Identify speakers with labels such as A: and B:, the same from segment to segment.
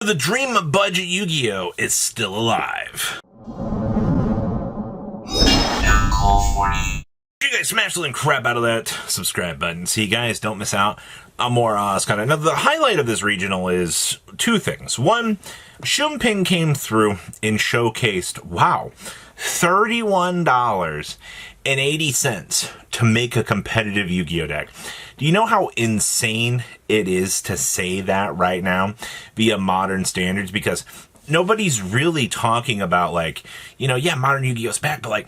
A: The dream budget Yu-Gi-Oh! Is still alive. You guys smash the crap out of that subscribe button so you guys don't miss out on more kind of. Now, the highlight of this regional is two things. One, Shunping came through and showcased, wow, $31.80 to make a competitive Yu-Gi-Oh! Deck. Do you know how insane it is to say that right now via modern standards? Because nobody's really talking about, like, you know, yeah, modern Yu-Gi-Oh's back, but, like,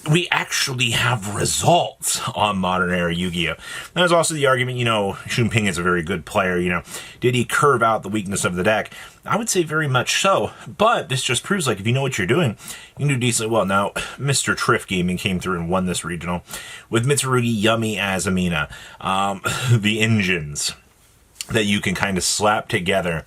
A: we actually have results on modern era Yu-Gi-Oh! There's also the argument, you know, Shunping is a very good player, you know. Did he curve out the weakness of the deck? I would say very much so, but this just proves, like, if you know what you're doing, you can do decently well. Now, Mr. Triff Gaming came through and won this regional with Mitsurugi, Yummy, Azamina, the engines that you can kind of slap together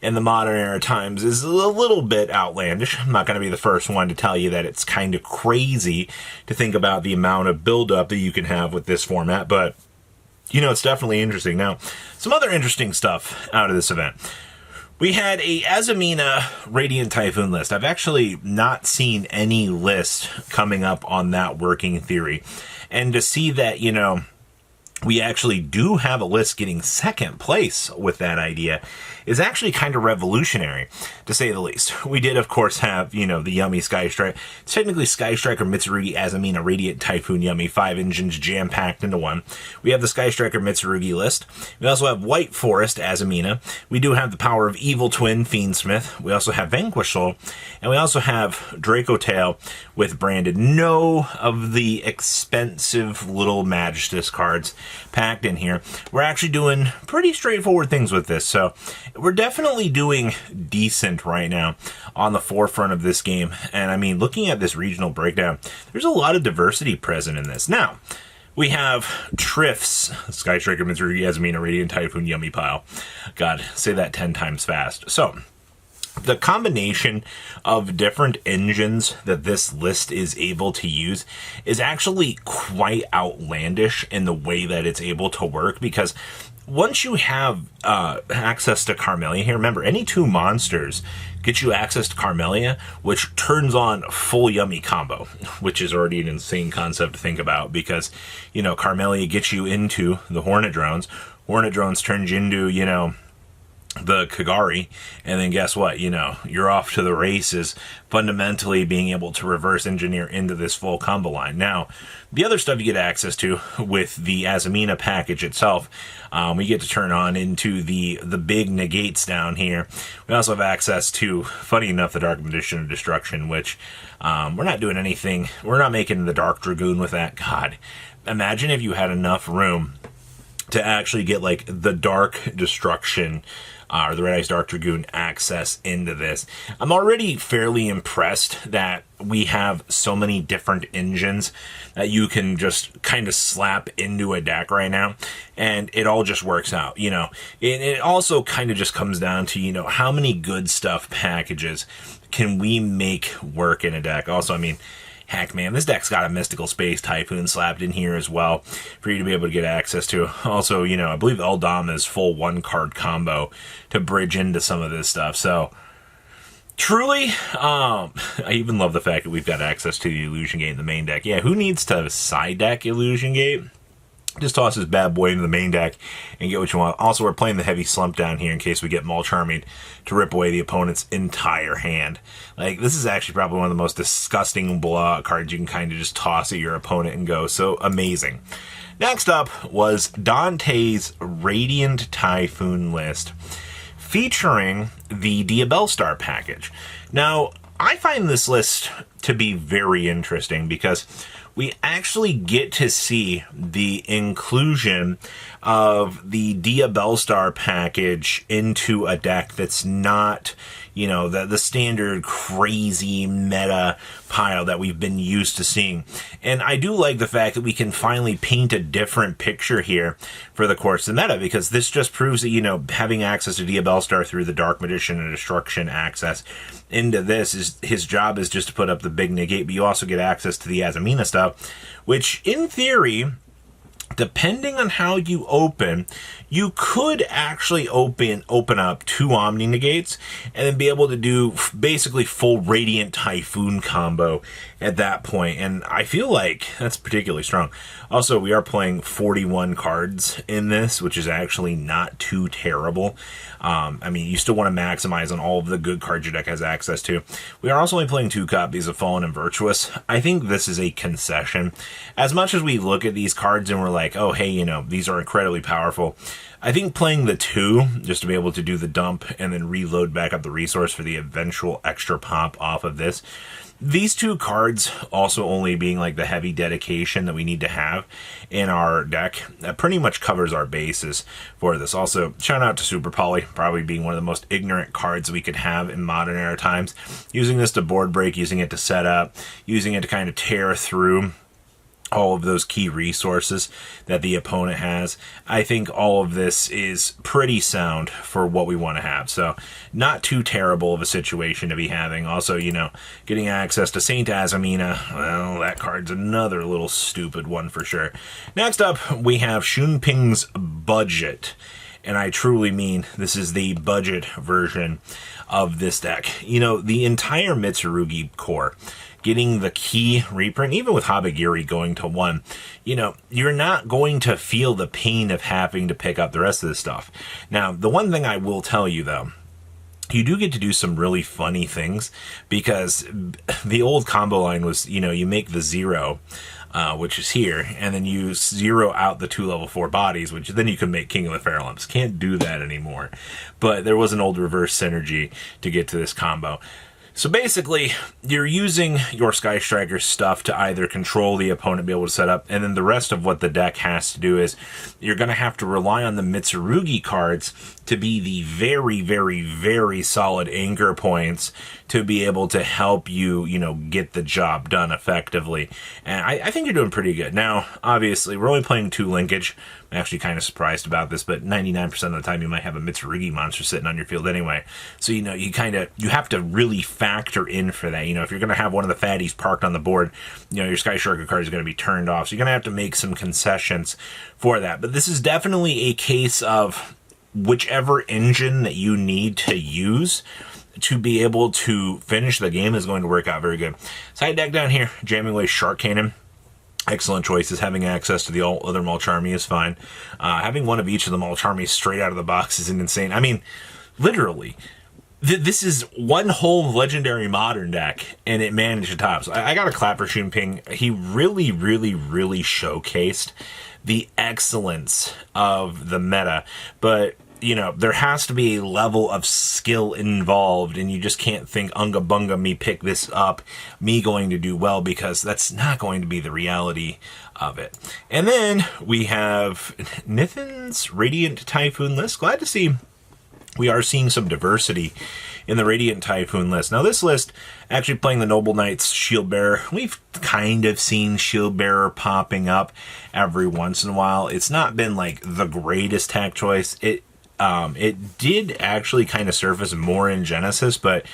A: in the modern era times is a little bit outlandish. I'm not going to be the first one to tell you that it's kind of crazy to think about the amount of buildup that you can have with this format, but, you know, it's definitely interesting. Now, some other interesting stuff out of this event. We had a Azamina Radiant Typhoon list. I've actually not seen any list coming up on that working theory. And to see that, you know, we actually do have a list getting second place with that idea is actually kind of revolutionary, to say the least. We did, of course, have, you know, the Yummy Sky Strike. It's technically Sky Striker, Mitsurugi, Azamina, Radiant, Typhoon, Yummy, 5 engines jam-packed into one. We have the Sky Striker Mitsurugi list. We also have White Forest, Azamina. We do have the Power of Evil Twin, Fiendsmith. We also have Vanquish Soul. And we also have Draco Tail with branded. No of the expensive little Magistus cards packed in here. We're actually doing pretty straightforward things with this, so we're definitely doing decent right now on the forefront of this game. And I mean, looking at this regional breakdown, there's a lot of diversity present in this. Now, we have Triff's Sky Striker, Mitsurugi, Azamina, Radiant, Typhoon, Yummy pile. God, say that 10 times fast. So, the combination of different engines that this list is able to use is actually quite outlandish in the way that it's able to work, because once you have access to Carmelia here, remember, any two monsters get you access to Carmelia, which turns on full Yummy combo, which is already an insane concept to think about, because, you know, Carmelia gets you into the Hornet Drones. Hornet Drones turns you into, you know, the Kagari, and then guess what? You know, you're off to the races, fundamentally being able to reverse engineer into this full combo line. Now, the other stuff you get access to with the Azamina package itself, we get to turn on into the big negates down here. We also have access to, funny enough, the Dark Magician of Destruction, which we're not doing anything. We're not making the Dark Dragoon with that. God, imagine if you had enough room to actually get, like, the Dark Destruction or the Red Eyes Dark Dragoon access into this. I'm already fairly impressed that we have so many different engines that you can just kind of slap into a deck right now, and it all just works out, you know. It also kind of just comes down to, you know, how many good stuff packages can we make work in a deck. Also, I mean, heck, man, this deck's got a Mystical Space Typhoon slapped in here as well for you to be able to get access to. Also, you know, I believe Eldama's full one-card combo to bridge into some of this stuff. So, truly, I even love the fact that we've got access to the Illusion Gate in the main deck. Yeah, who needs to side deck Illusion Gate? Just toss this bad boy into the main deck and get what you want. Also, we're playing the heavy slump down here in case we get Mulch Army to rip away the opponent's entire hand. Like, this is actually probably one of the most disgusting blowout cards you can kind of just toss at your opponent and go. So, amazing. Next up was Dante's Radiant Typhoon list, featuring the Diabellstar package. Now, I find this list to be very interesting because we actually get to see the inclusion of the Diabellstar package into a deck that's not, you know, the standard crazy meta pile that we've been used to seeing. And I do like the fact that we can finally paint a different picture here for the course of meta, because this just proves that, you know, having access to Diabellstar through the Dark Magician and Destruction access into this is, his job is just to put up the big negate, but you also get access to the Azamina stuff, which in theory depending on how you open, you could actually open up 2 Omni Negates and then be able to do basically full Radiant Typhoon combo at that point. And I feel like that's particularly strong. Also, we are playing 41 cards in this, which is actually not too terrible. I mean, you still want to maximize on all of the good cards your deck has access to. We are also only playing 2 copies of Fallen and Virtuous. I think this is a concession. As much as we look at these cards and we're like, oh, hey, you know, these are incredibly powerful, I think playing the 2, just to be able to do the dump and then reload back up the resource for the eventual extra pop off of this, these 2 cards also only being like the heavy dedication that we need to have in our deck, that pretty much covers our bases for this. Also, shout out to Super Poly, probably being one of the most ignorant cards we could have in modern era times. Using this to board break, using it to set up, using it to kind of tear through all of those key resources that the opponent has. I think all of this is pretty sound for what we want to have. So not too terrible of a situation to be having. Also, you know, getting access to Saint Azamina, well, that card's another little stupid one for sure. Next up, we have Shunping's Budget. And I truly mean this is the budget version of this deck. You know, the entire Mitsurugi core, getting the key reprint, even with Habagiri going to 1, you know, you're not going to feel the pain of having to pick up the rest of this stuff. Now, the one thing I will tell you, though, you do get to do some really funny things, because the old combo line was, you know, you make the 0, which is here, and then you 0 out the 2 level 4 bodies, which then you can make King of the Fair Lumps. Can't do that anymore. But there was an old reverse synergy to get to this combo. So basically, you're using your Sky Striker stuff to either control the opponent, be able to set up, and then the rest of what the deck has to do is you're going to have to rely on the Mitsurugi cards to be the very, very, very solid anchor points to be able to help you, you know, get the job done effectively. And I think you're doing pretty good. Now, obviously, we're only playing 2 linkage. I'm actually kind of surprised about this, but 99% of the time you might have a Mitsurugi monster sitting on your field anyway. So, you know, you have to really factor in for that. You know, if you're going to have one of the fatties parked on the board, you know, your Sky Striker card is going to be turned off. So you're going to have to make some concessions for that. But this is definitely a case of whichever engine that you need to use to be able to finish the game is going to work out very good. Side deck down here, jamming away Shark Cannon. Excellent choices. Having access to the other Mulcharmy is fine. Having one of each of the Mulcharmies straight out of the box is insane. I mean, literally, this is one whole legendary modern deck, and it managed to top. So I got to clap for Shunping. He really, really, really showcased the excellence of the meta, but you know, there has to be a level of skill involved, and you just can't think, unga bunga, me pick this up, me going to do well, because that's not going to be the reality of it. And then we have Nithan's Radiant Typhoon list. Glad to see we are seeing some diversity in the Radiant Typhoon list. Now, this list, actually playing the Noble Knights Shield Bearer, we've kind of seen Shield Bearer popping up every once in a while. It's not been like the greatest tech choice. It did actually kind of surface more in Genesis, but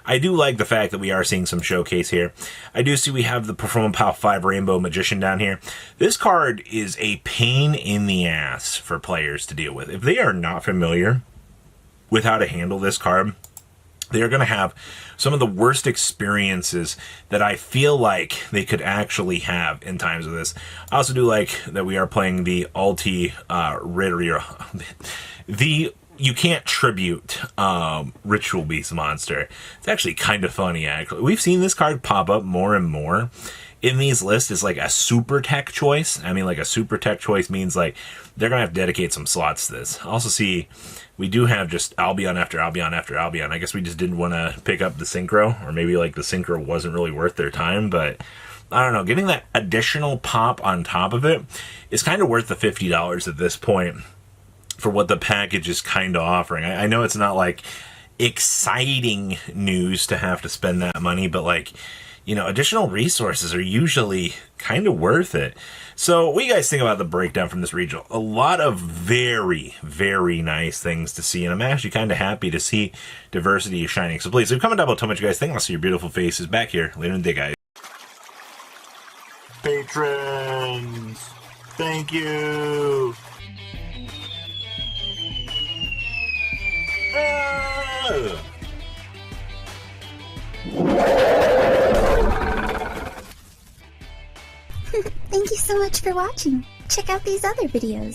A: I do like the fact that we are seeing some showcase here. I do see we have the Performapal 5 Rainbow Magician down here. This card is a pain in the ass for players to deal with. If they are not familiar with how to handle this card, they are going to have some of the worst experiences that I feel like they could actually have in times of this. I also do like that we are playing the Alti Ritter. You can't tribute Ritual Beast monster. It's actually kind of funny, actually. We've seen this card pop up more and more in these lists as like a super tech choice. I mean, like a super tech choice means like they're going to have to dedicate some slots to this. I also see we do have just Albion after Albion after Albion. I guess we just didn't want to pick up the Synchro, or maybe like the Synchro wasn't really worth their time, but I don't know. Getting that additional pop on top of it is kind of worth the $50 at this point for what the package is kind of offering. I know it's not like exciting news to have to spend that money, but like, you know, additional resources are usually kind of worth it. So what do you guys think about the breakdown from this regional? A lot of very, very nice things to see, and I'm actually kind of happy to see diversity is shining. So please leave a comment down below, tell me what you guys think. I'll see your beautiful faces back here later in the day, guys.
B: Patrons!
A: Thank you.
B: Thank you so much for watching. Check out these other videos.